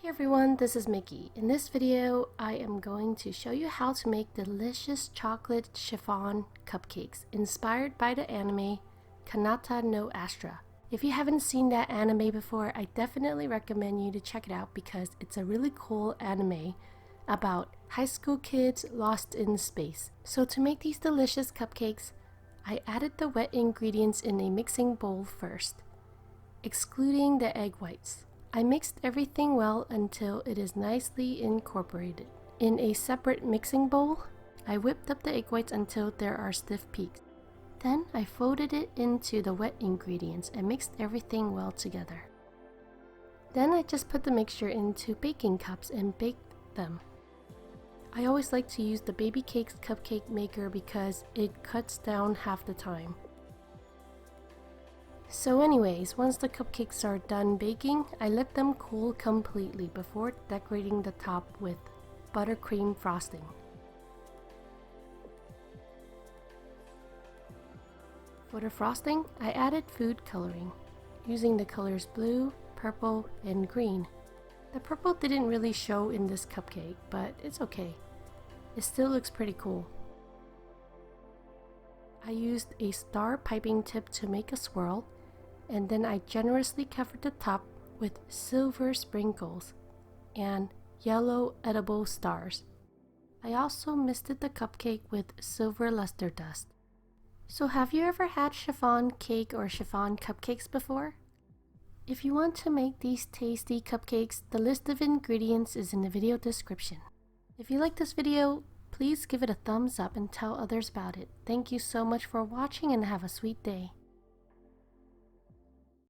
Hey everyone, this is Mickey. In this video, I am going to show you how to make delicious chocolate chiffon cupcakes inspired by the anime Kanata no Astra. If you haven't seen that anime before, I definitely recommend you to check it out because it's a really cool anime about high school kids lost in space. So to make these delicious cupcakes, I added the wet ingredients in a mixing bowl first, excluding the egg whites. I mixed everything well until it is nicely incorporated. In a separate mixing bowl, I whipped up the egg whites until there are stiff peaks. Then I folded it into the wet ingredients and mixed everything well together. Then I just put the mixture into baking cups and baked them. I always like to use the Babycakes cupcake maker because it cuts down half the time. So anyways, once the cupcakes are done baking, I let them cool completely before decorating the top with buttercream frosting. For the frosting, I added food coloring, using the colors blue, purple, and green. The purple didn't really show in this cupcake, but it's okay. It still looks pretty cool. I used a star piping tip to make a swirl, and then I generously covered the top with silver sprinkles and yellow edible stars. I also misted the cupcake with silver luster dust. So have you ever had chiffon cake or chiffon cupcakes before? If you want to make these tasty cupcakes, the list of ingredients is in the video description. If you like this video, please give it a thumbs up and tell others about it. Thank you so much for watching and have a sweet day.